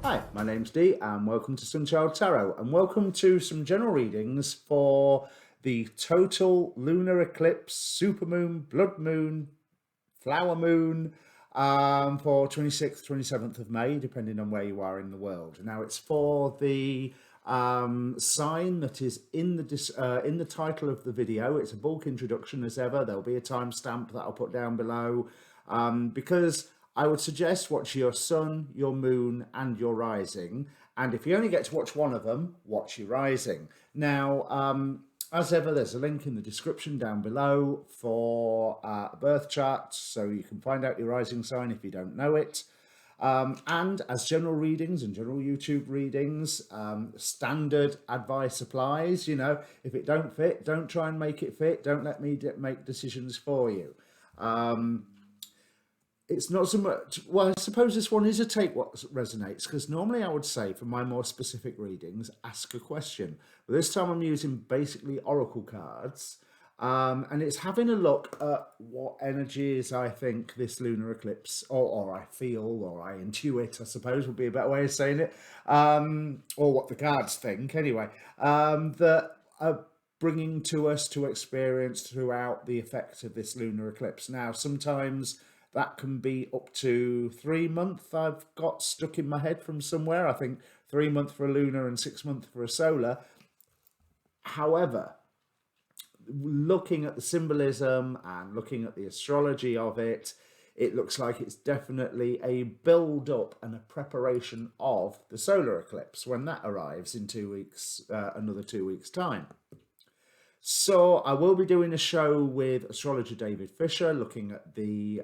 Hi, my name's Dee and welcome to Sunchild Tarot and welcome to some general readings for the total lunar eclipse, supermoon, blood moon, flower moon for 26th, 27th of May, depending on where you are in the world. Now it's for the sign that is in the title of the video. It's a bulk introduction as ever. There'll be a timestamp that I'll put down below because I would suggest watch your sun, your moon, and your rising. And if you only get to watch one of them, watch your rising. Now, as ever, there's a link in the description down below for a birth chart, so you can find out your rising sign if you don't know it. And as general readings and general YouTube readings, standard advice applies. You know, if it don't fit, don't try and make it fit. Don't let me make decisions for you. It's not so much, well, I suppose this one is a take what resonates, because normally I would say for my more specific readings, ask a question. But this time I'm using basically oracle cards, and it's having a look at what energies I think this lunar eclipse, or I feel, or I intuit, I suppose would be a better way of saying it, or what the cards think anyway, that are bringing to us to experience throughout the effect of this lunar eclipse. Now, sometimes that can be up to 3 months. I've got stuck in my head from somewhere. I think 3 months for a lunar and 6 months for a solar. However, looking at the symbolism and looking at the astrology of it, it looks like it's definitely a build up and a preparation of the solar eclipse when that arrives in 2 weeks, another 2 weeks' time. So I will be doing a show with astrologer David Fisher, looking at the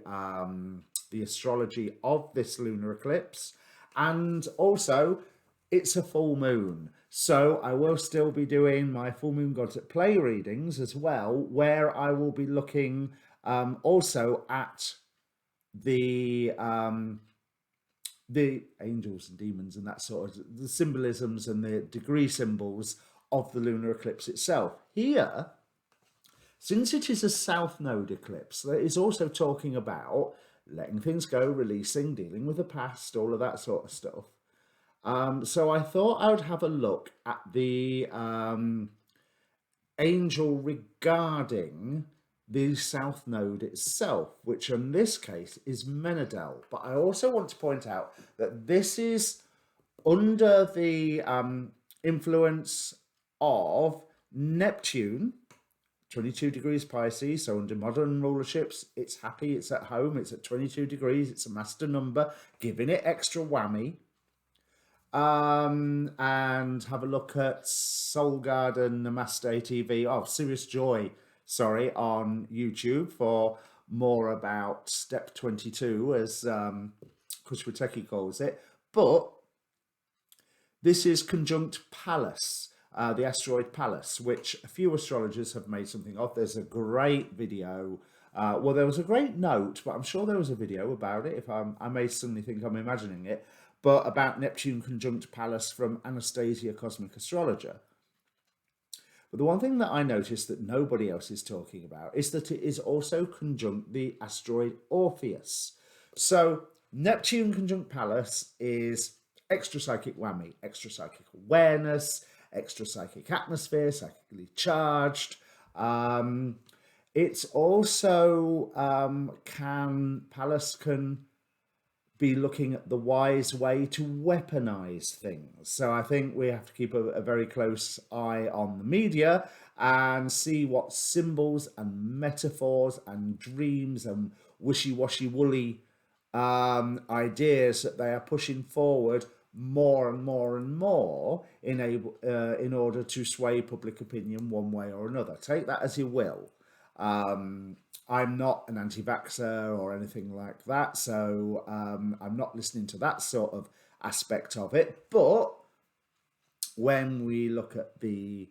astrology of this lunar eclipse, and also it's a full moon. So I will still be doing my full moon gods at play readings as well, where I will be looking also at the angels and demons and that sort of the symbolisms and the degree symbols of the lunar eclipse itself. Here, since it is a south node eclipse, that is also talking about letting things go, releasing, dealing with the past, all of that sort of stuff. So I thought I would have a look at the angel regarding the south node itself, which in this case is Menadel. But I also want to point out that this is under the influence of Neptune, 22 degrees Pisces. So under modern rulerships, it's happy, it's at home, it's at 22 degrees, it's a master number, giving it extra whammy. And have a look at Soul Garden Namaste TV, Serious Joy, sorry, on YouTube for more about step 22, as Kushwateki calls it. But this is conjunct Pallas, the asteroid Pallas, which a few astrologers have made something of. There's a great video. Well, there was a great note, but I'm sure there was a video about it. If I may suddenly think I'm imagining it, but about Neptune conjunct Pallas from Anastasia Cosmic Astrologer. But the one thing that I noticed that nobody else is talking about is that it is also conjunct the asteroid Orpheus. So Neptune conjunct Pallas is extra psychic whammy, extra psychic awareness, extra psychic atmosphere, psychically charged. It's also Pallas can be looking at the wise way to weaponize things. So I think we have to keep a very close eye on the media and see what symbols and metaphors and dreams and wishy-washy woolly ideas that they are pushing forward more and more and more in order to sway public opinion one way or another. Take that as you will. I'm not an anti-vaxxer or anything like that, so I'm not listening to that sort of aspect of it. But when we look at the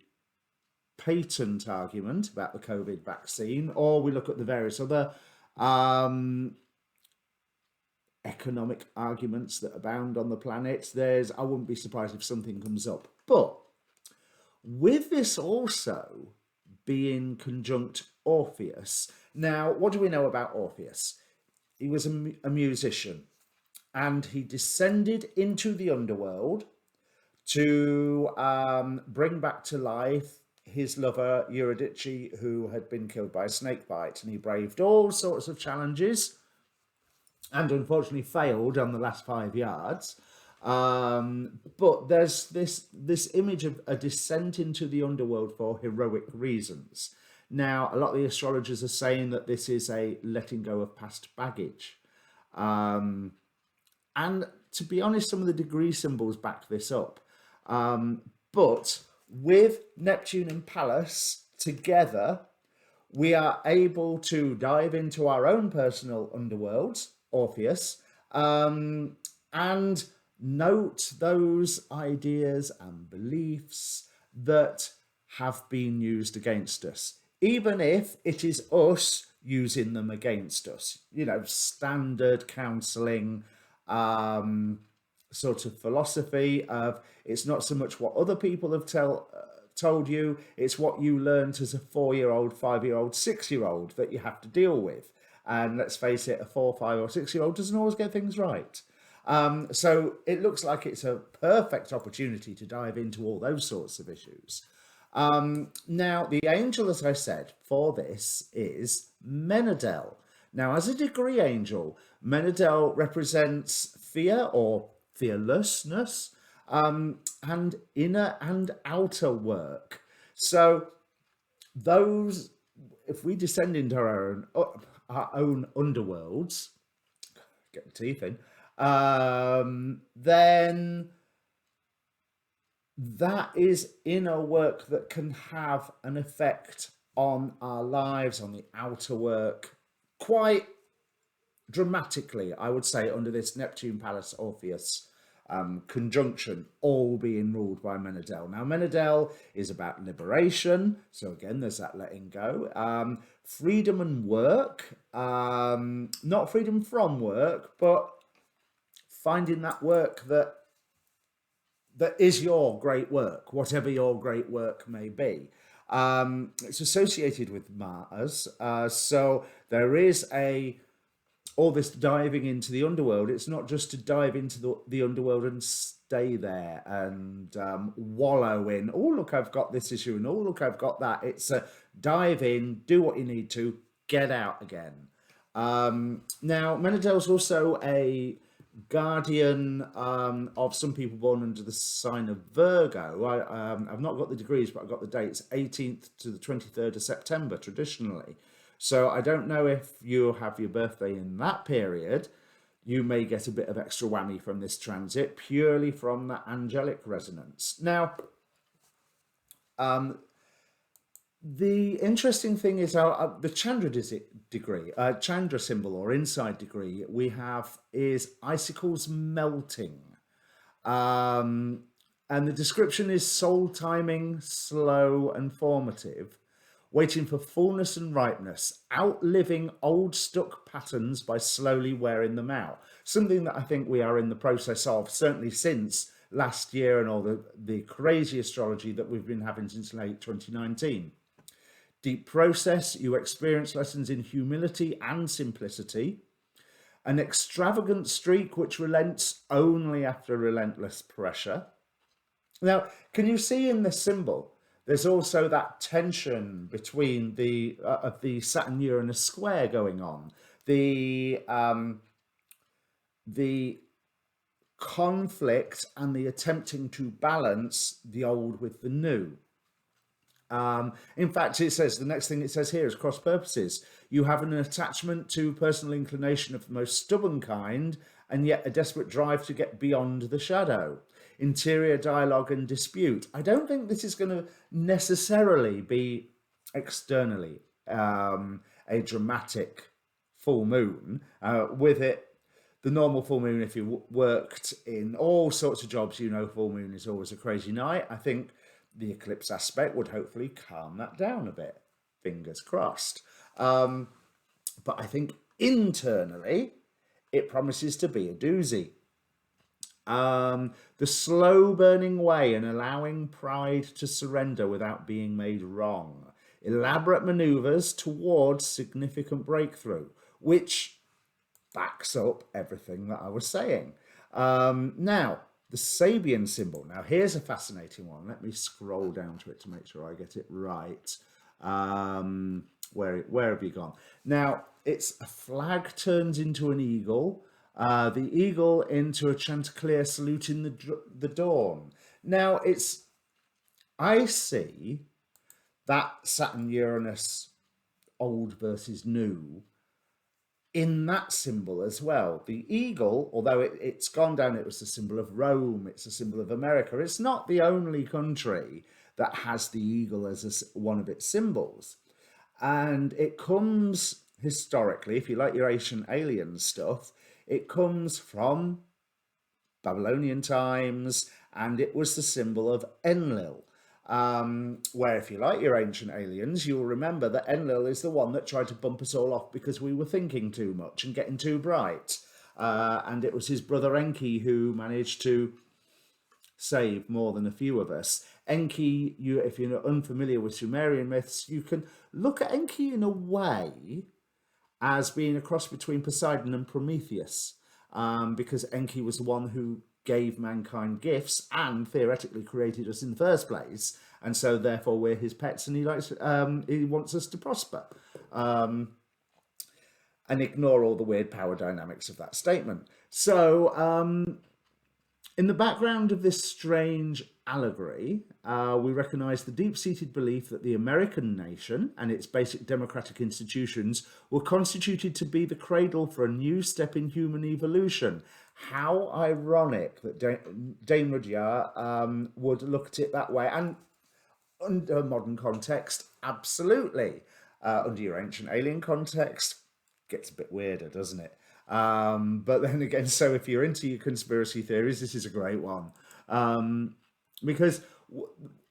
patent argument about the COVID vaccine, or we look at the various other economic arguments that abound on the planet, I wouldn't be surprised if something comes up. But with this also being conjunct Orpheus, now what do we know about Orpheus? He was a musician. and he descended into the underworld to bring back to life his lover Eurydice, who had been killed by a snake bite, and he braved all sorts of challenges and unfortunately failed on the last 5 yards. But there's this image of a descent into the underworld for heroic reasons. Now, a lot of the astrologers are saying that this is a letting go of past baggage. And to be honest, some of the degree symbols back this up. But with Neptune and Pallas together, we are able to dive into our own personal underworlds, Orpheus, and note those ideas and beliefs that have been used against us, even if it is us using them against us. You know, standard counseling sort of philosophy of it's not so much what other people have told you, it's what you learned as a 4-year-old, 5-year-old, 6-year-old that you have to deal with. And let's face it, a 4, 5 or 6-year-old doesn't always get things right. So it looks like it's a perfect opportunity to dive into all those sorts of issues. Now, the angel, as I said, for this is Menadel. Now, as a degree angel, Menadel represents fear or fearlessness, and inner and outer work. So those, if we descend into our own underworlds, get the teeth in, then that is inner work that can have an effect on our lives, on the outer work, quite dramatically, I would say, under this Neptune Pallas Orpheus conjunction, all being ruled by Menadel. Now, Menadel is about liberation. So again, there's that letting go. Freedom and work. Not freedom from work, but finding that work that is your great work, whatever your great work may be. It's associated with Mars. So there is all this diving into the underworld. It's not just to dive into the underworld and stay there and wallow in, oh, look, I've got this issue, and oh, look, I've got that. It's a dive in, do what you need to, get out again. Now, Menadel's also a guardian of some people born under the sign of Virgo. I've not got the degrees, but I've got the dates, 18th to the 23rd of September, traditionally. So I don't know if you have your birthday in that period, you may get a bit of extra whammy from this transit, purely from that angelic resonance. Now, the interesting thing is the Chandra degree, Chandra symbol or inside degree we have is icicles melting. And the description is soul timing, slow and formative, waiting for fullness and ripeness, outliving old stuck patterns by slowly wearing them out. Something that I think we are in the process of, certainly since last year and all the crazy astrology that we've been having since late 2019. Deep process, you experience lessons in humility and simplicity. An extravagant streak which relents only after relentless pressure. Now, can you see in this symbol, there's also that tension between the Saturn-Uranus square going on. The conflict and the attempting to balance the old with the new. In fact, it says, the next thing it says here is cross purposes. You have an attachment to personal inclination of the most stubborn kind, and yet a desperate drive to get beyond the shadow. Interior dialogue and dispute. I don't think this is going to necessarily be externally a dramatic full moon. With it, the normal full moon, if you worked in all sorts of jobs, you know full moon is always a crazy night. I think the eclipse aspect would hopefully calm that down a bit. Fingers crossed. But I think internally, it promises to be a doozy. The slow burning way and allowing pride to surrender without being made wrong. Elaborate maneuvers towards significant breakthrough, which backs up everything that I was saying. Now, the Sabian symbol. Now, here's a fascinating one. Let me scroll down to it to make sure I get it right. Where have you gone? Now, it's a flag turns into an eagle. The eagle into a chanticleer saluting the dawn. Now, I see that Saturn Uranus old versus new in that symbol as well. The eagle, although it's gone down, it was a symbol of Rome, it's a symbol of America. It's not the only country that has the eagle as one of its symbols. And it comes historically, if you like your ancient alien stuff, it comes from Babylonian times, and it was the symbol of Enlil. Where, if you like your ancient aliens, you'll remember that Enlil is the one that tried to bump us all off because we were thinking too much and getting too bright. And it was his brother Enki who managed to save more than a few of us. Enki, if you're unfamiliar with Sumerian myths, you can look at Enki in a way as being a cross between Poseidon and Prometheus, because Enki was the one who gave mankind gifts and theoretically created us in the first place, and so therefore we're his pets, and he wants us to prosper, and ignore all the weird power dynamics of that statement. So in the background of this strange allegory, we recognise the deep-seated belief that the American nation and its basic democratic institutions were constituted to be the cradle for a new step in human evolution. How ironic that Dame Rudyard would look at it that way. And under modern context, absolutely. Under your ancient alien context, gets a bit weirder, doesn't it? But then again, so if you're into your conspiracy theories, this is a great one. Because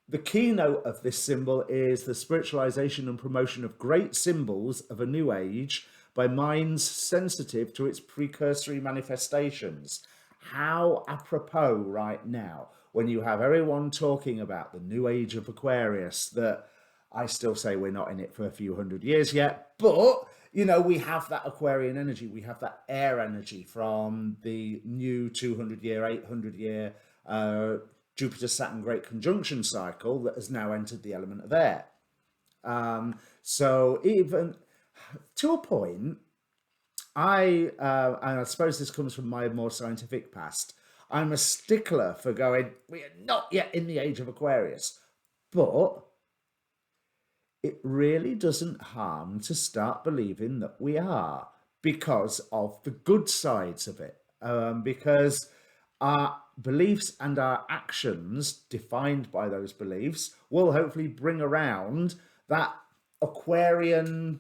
the keynote of this symbol is the spiritualization and promotion of great symbols of a new age by minds sensitive to its precursory manifestations. How apropos right now, when you have everyone talking about the new age of Aquarius, that I still say we're not in it for a few hundred years yet, but we have that Aquarian energy, we have that air energy from the new 200-year, 800-year Jupiter-Saturn Great Conjunction cycle that has now entered the element of air. So even to a point, and I suppose this comes from my more scientific past, I'm a stickler for going, we are not yet in the age of Aquarius, but it really doesn't harm to start believing that we are, because of the good sides of it, because our beliefs and our actions defined by those beliefs will hopefully bring around that Aquarian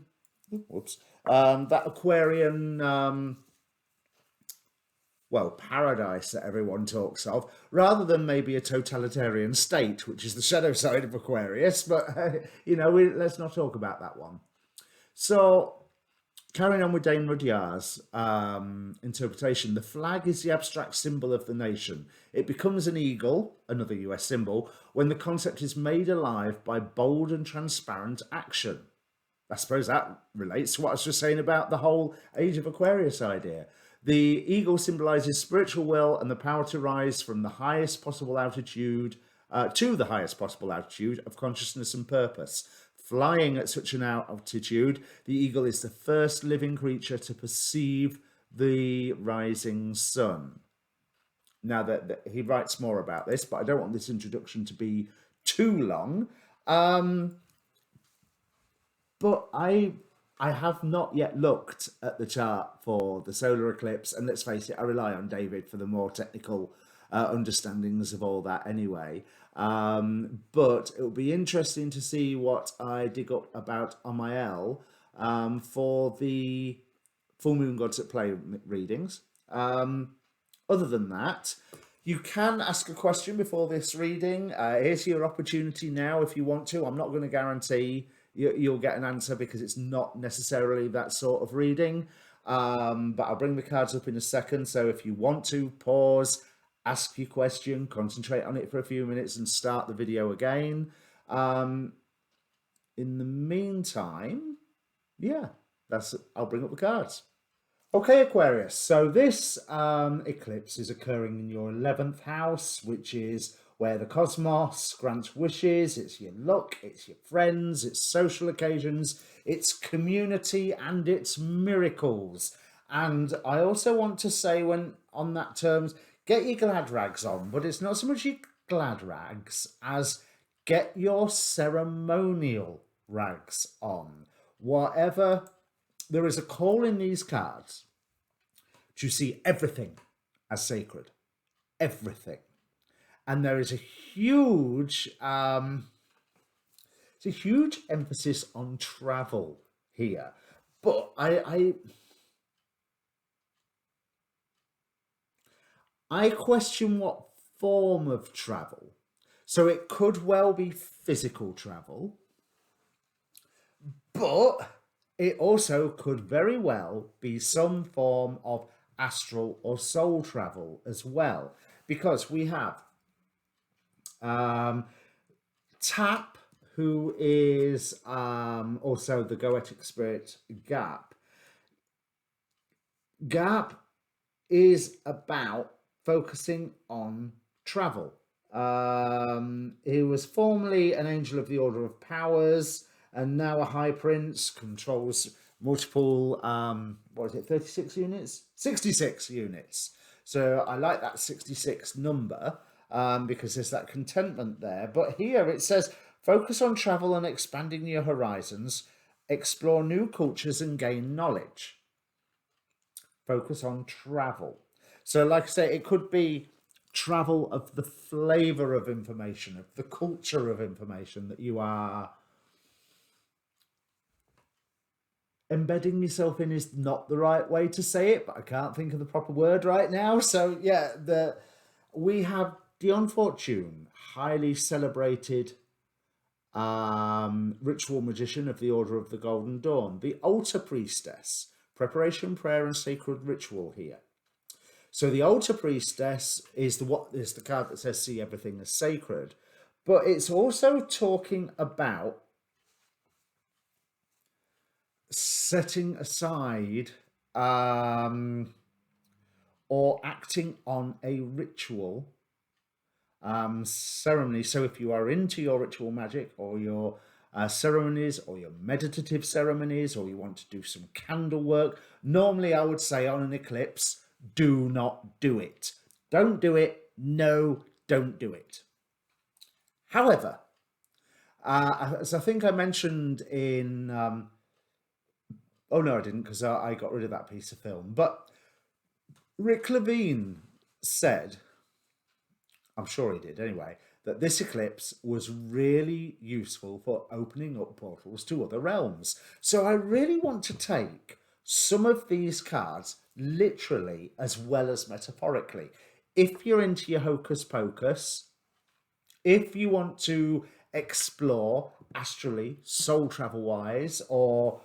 paradise that everyone talks of, rather than maybe a totalitarian state, which is the shadow side of Aquarius. But, let's not talk about that one. So, carrying on with Dame Rudyard's interpretation, the flag is the abstract symbol of the nation. It becomes an eagle, another US symbol, when the concept is made alive by bold and transparent action. I suppose that relates to what I was just saying about the whole Age of Aquarius idea. The eagle symbolizes spiritual will and the power to rise from the highest possible altitude to the highest possible altitude of consciousness and purpose. Flying at such an altitude, the eagle is the first living creature to perceive the rising sun. Now, that he writes more about this, but I don't want this introduction to be too long. But I have not yet looked at the chart for the solar eclipse, and let's face it, I rely on David for the more technical understandings of all that anyway. But it will be interesting to see what I dig up about Amael for the full moon gods at play readings. Other than that, you can ask a question before this reading. Here's your opportunity now if you want to. I'm not going to guarantee you'll get an answer because it's not necessarily that sort of reading. But I'll bring the cards up in a second. So if you want to, pause, ask your question, concentrate on it for a few minutes and start the video again. In the meantime, I'll bring up the cards. Okay, Aquarius. So this eclipse is occurring in your 11th house, which is where the cosmos grants wishes. It's your luck, it's your friends, it's social occasions, it's community, and it's miracles. And I also want to say, when on that terms, get your glad rags on, but it's not so much your glad rags as get your ceremonial rags on. Whatever, there is a call in these cards to see everything as sacred, everything. And there is a huge, it's a huge emphasis on travel here. But I question what form of travel. So it could well be physical travel, but it also could very well be some form of astral or soul travel as well, because we have Tap, who is also the goetic spirit Gap. Gap is about focusing on travel. He was formerly an angel of the Order of Powers and now a high prince, controls multiple, what is it, 36 units? 66 units. So I like that 66 number because there's that contentment there. But here it says, focus on travel and expanding your horizons, explore new cultures and gain knowledge. Focus on travel. So like I say, it could be travel of the flavor of information, of the culture of information that you are embedding yourself in is not the right way to say it, but I can't think of the proper word right now. So yeah, we have Dion Fortune, highly celebrated ritual magician of the Order of the Golden Dawn, the altar priestess, preparation, prayer, and sacred ritual here. So the altar priestess is the card that says see everything as sacred, but it's also talking about setting aside or acting on a ritual ceremony. So if you are into your ritual magic or your ceremonies or your meditative ceremonies, or you want to do some candle work, normally I would say on an eclipse, do not do it. Don't do it. No, don't do it. However, as I think I mentioned in, oh no, I didn't, because I got rid of that piece of film. But Rick Levine said, I'm sure he did anyway, that this eclipse was really useful for opening up portals to other realms. So I really want to take some of these cards literally as well as metaphorically. If you're into your hocus pocus, if you want to explore astrally, soul travel wise, or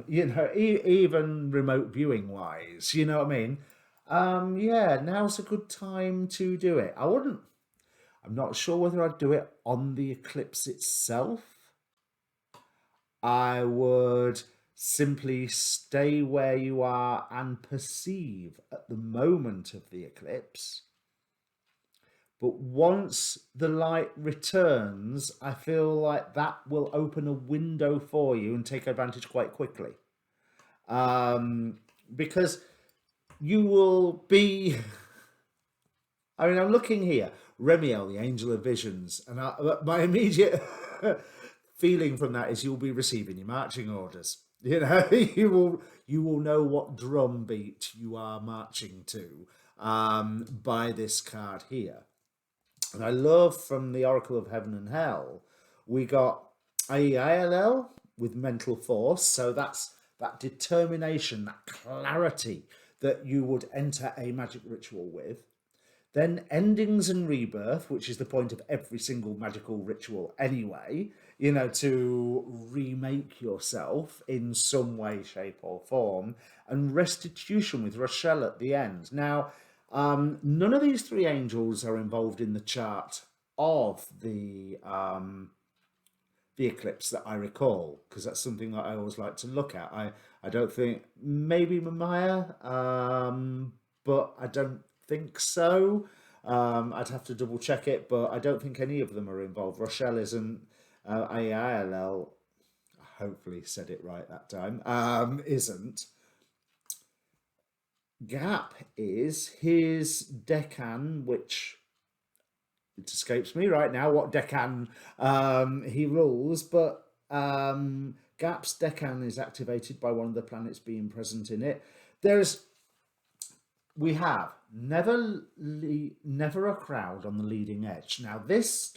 even remote viewing wise, you know what I mean? Yeah, now's a good time to do it. I'm not sure whether I'd do it on the eclipse itself. I would simply stay where you are and perceive at the moment of the eclipse. But once the light returns, I feel like that will open a window for you and take advantage quite quickly. Because you will be, I mean, I'm looking here, Remiel, the Angel of Visions, and my immediate feeling from that is you'll be receiving your marching orders. You know, you will know what drum beat you are marching to by this card here. And I love from the Oracle of Heaven and Hell, we got AEILL with mental force. So that's that determination, that clarity that you would enter a magic ritual with. Then endings and rebirth, which is the point of every single magical ritual anyway, you know, to remake yourself in some way, shape, or form. And restitution with Rochelle at the end. Now, none of these three angels are involved in the chart of the the eclipse that I recall, because that's something that I always like to look at. I don't think, maybe Maya, but I don't think so. I'd have to double check it, but I don't think any of them are involved. Rochelle isn't. AILL, hopefully said it right that time, isn't. Gap is his decan, which it escapes me right now what decan he rules, but Gap's decan is activated by one of the planets being present in it. We have never a crowd on the leading edge. Now this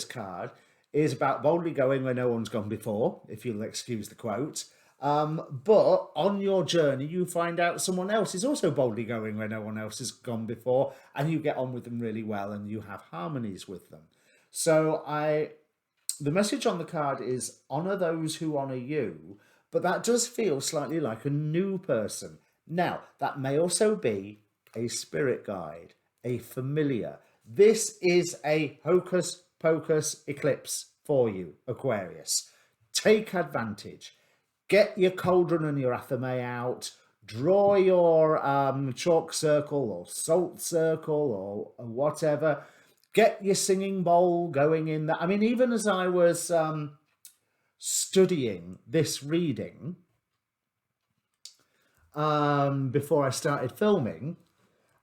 card is about boldly going where no one's gone before, if you'll excuse the quote. But on your journey, you find out someone else is also boldly going where no one else has gone before, and you get on with them really well, and you have harmonies with them. So the message on the card is honor those who honor you, but that does feel slightly like a new person. Now, that may also be a spirit guide, a familiar. This is a hocus pocus eclipse for you, Aquarius. Take advantage. Get your cauldron and your athame out. Draw your chalk circle or salt circle or whatever. Get your singing bowl going in there. I mean, even as I was studying this reading before I started filming,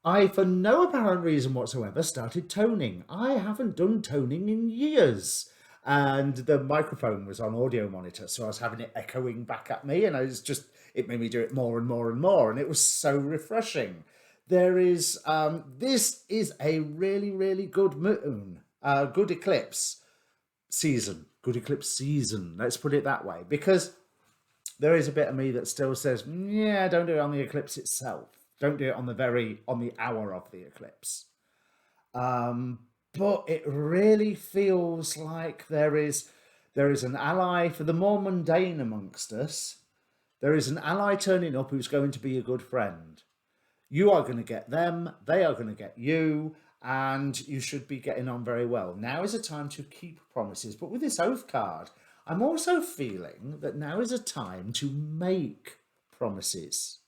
I, for no apparent reason whatsoever, started toning. I haven't done toning in years. And the microphone was on audio monitor, so I was having it echoing back at me, and it made me do it more and more and more, and it was so refreshing. This is a really, really good moon, good eclipse season, let's put it that way, because there is a bit of me that still says, yeah, don't do it on the eclipse itself. Don't do it on the hour of the eclipse. But it really feels like there is an ally for the more mundane amongst us. There is an ally turning up who's going to be a good friend. You are going to get them, they are going to get you, and you should be getting on very well. Now is a time to keep promises. But with this oath card, I'm also feeling that now is a time to make promises.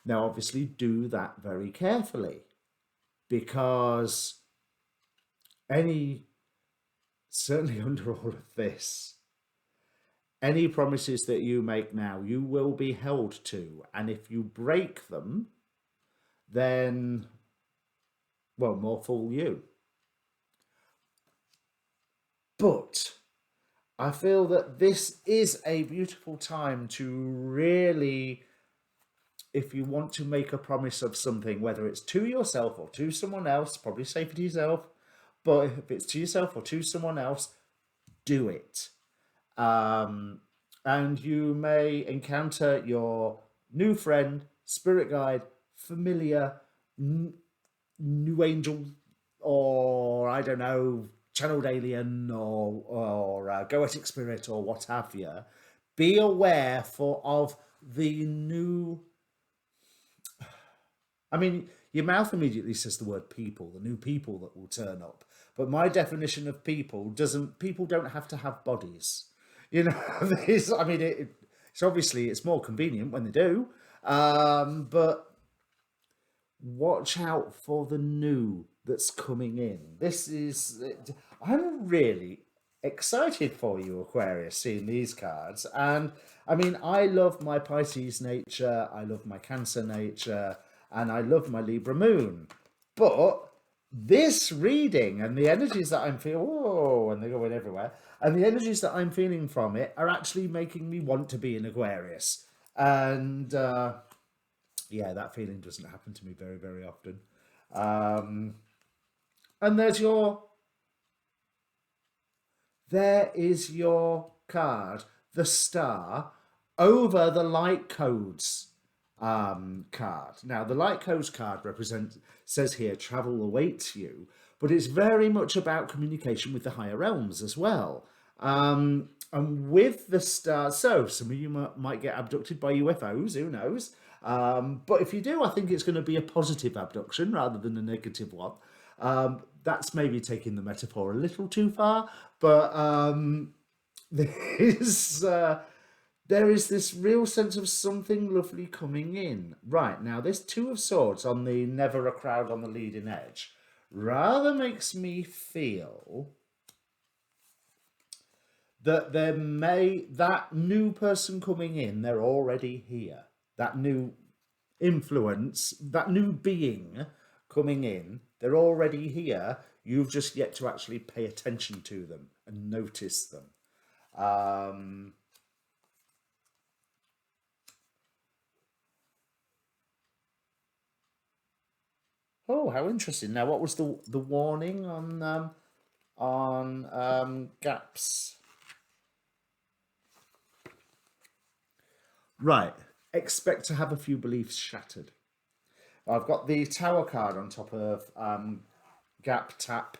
Now, obviously, do that very carefully, because certainly under all of this, any promises that you make now, you will be held to. And if you break them, then, well, more fool you. But I feel that this is a beautiful time to really, if you want to make a promise of something, whether it's to yourself or to someone else, probably safer to yourself, but if it's to yourself or to someone else, do it. And you may encounter your new friend, spirit guide, familiar, new angel, or I don't know, channeled alien, or goetic spirit, or what have you. Be aware of the new. I mean, your mouth immediately says the word people, the new people that will turn up. But my definition of people don't have to have bodies. You know, it's obviously, it's more convenient when they do. But watch out for the new that's coming in. I'm really excited for you, Aquarius, seeing these cards. And I mean, I love my Pisces nature, I love my Cancer nature, and I love my Libra moon. But this reading and the energies that I'm feeling, and they're going everywhere, and the energies that I'm feeling from it are actually making me want to be an Aquarius. And yeah, that feeling doesn't happen to me very, very often. And there is your card, the star, over the light codes card. Now, the light codes card says here, travel awaits you, but it's very much about communication with the higher realms as well. And with the star, so some of you might get abducted by UFOs, who knows? But if you do, I think it's going to be a positive abduction rather than a negative one. That's maybe taking the metaphor a little too far, but there's, there is this real sense of something lovely coming in. Right, now this Two of Swords on the never a crowd on the leading edge rather makes me feel that that new person coming in, they're already here. That new influence, that new being coming in, they're already here. You've just yet to actually pay attention to them and notice them. Oh, how interesting! Now, what was the warning on gaps? Right, expect to have a few beliefs shattered. I've got the Tower card on top of gap tap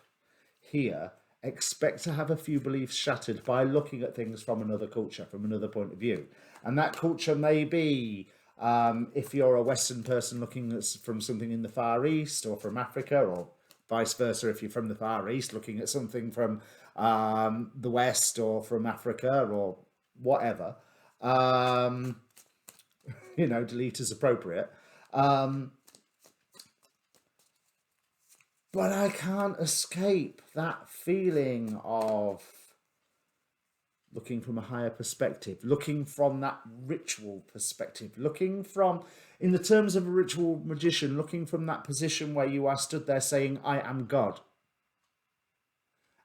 here. Expect to have a few beliefs shattered by looking at things from another culture, from another point of view. And that culture may be, if you're a Western person looking at from something in the Far East or from Africa, or vice versa, if you're from the Far East looking at something from the West or from Africa or whatever. Delete as appropriate. But I can't escape that feeling of looking from a higher perspective, looking from that ritual perspective, looking from, in the terms of a ritual magician, looking from that position where you are stood there saying, I am God,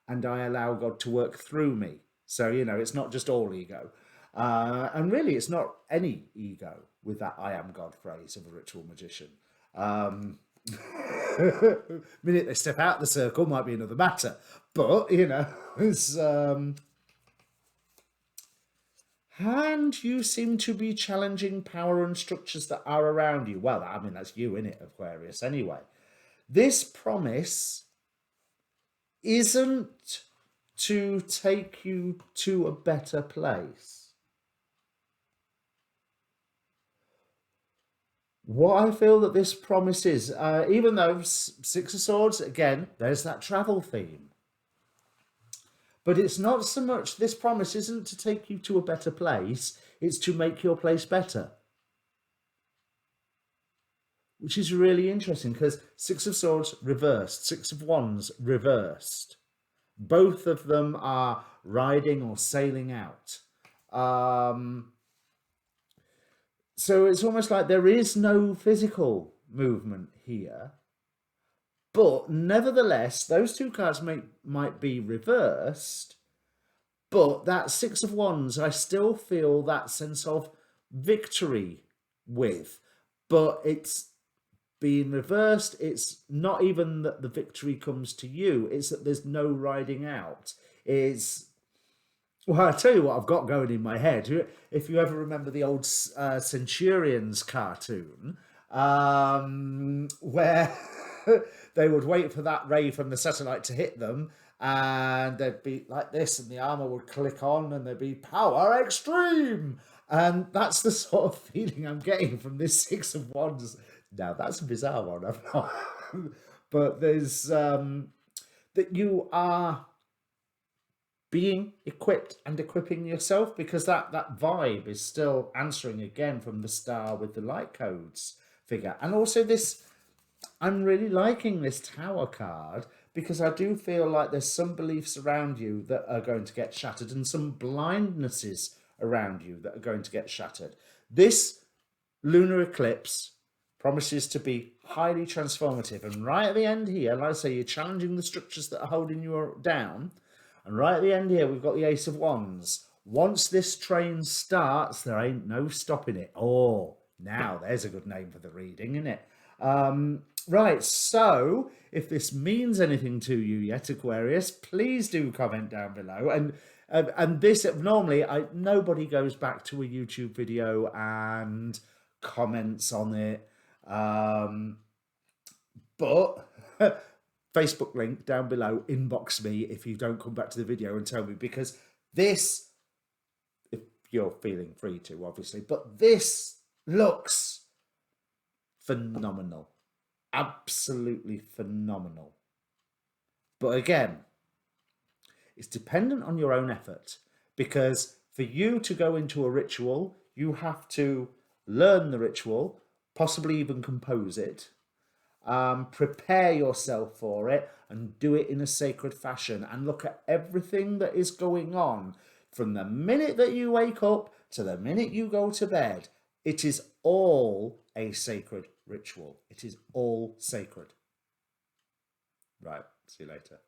and I allow God to work through me. So, it's not just all ego. And really, it's not any ego with that I am God phrase of a ritual magician. The minute they step out the circle might be another matter, but it's and you seem to be challenging power and structures that are around you. Well, I mean, that's you, innit, Aquarius, anyway. This promise isn't to take you to a better place. What I feel that this promise is, even though Six of Swords, again, there's that travel theme. But it's not so much, this promise isn't to take you to a better place, it's to make your place better. Which is really interesting because Six of Swords reversed, Six of Wands reversed. Both of them are riding or sailing out. So it's almost like there is no physical movement here. But nevertheless, those two cards might be reversed. But that Six of Wands, I still feel that sense of victory with. But it's being reversed. It's not even that the victory comes to you. It's that there's no riding out. Well, I'll tell you what I've got going in my head. If you ever remember the old Centurions cartoon, where they would wait for that ray from the satellite to hit them, and they'd be like this, and the armor would click on, and there'd be power extreme. And that's the sort of feeling I'm getting from this Six of Wands. Now, that's a bizarre one, I've not. But there's that you are being equipped and equipping yourself, because that vibe is still answering again from the star with the light codes figure. And also this, I'm really liking this Tower card because I do feel like there's some beliefs around you that are going to get shattered and some blindnesses around you that are going to get shattered. This lunar eclipse promises to be highly transformative. And right at the end here, like I say, you're challenging the structures that are holding you down. And right at the end here, we've got the Ace of Wands. Once this train starts, there ain't no stopping it. Oh, now there's a good name for the reading, isn't it? Right, so if this means anything to you yet, Aquarius, please do comment down below. And this, normally, nobody goes back to a YouTube video and comments on it. But Facebook link down below, inbox me if you don't come back to the video and tell me, because this, if you're feeling free to, obviously, but this looks phenomenal. Absolutely phenomenal. But again, it's dependent on your own effort, because for you to go into a ritual, you have to learn the ritual, possibly even compose it, prepare yourself for it, and do it in a sacred fashion, and look at everything that is going on from the minute that you wake up to the minute you go to bed. It is all a sacred ritual. It is all sacred. Right, see you later.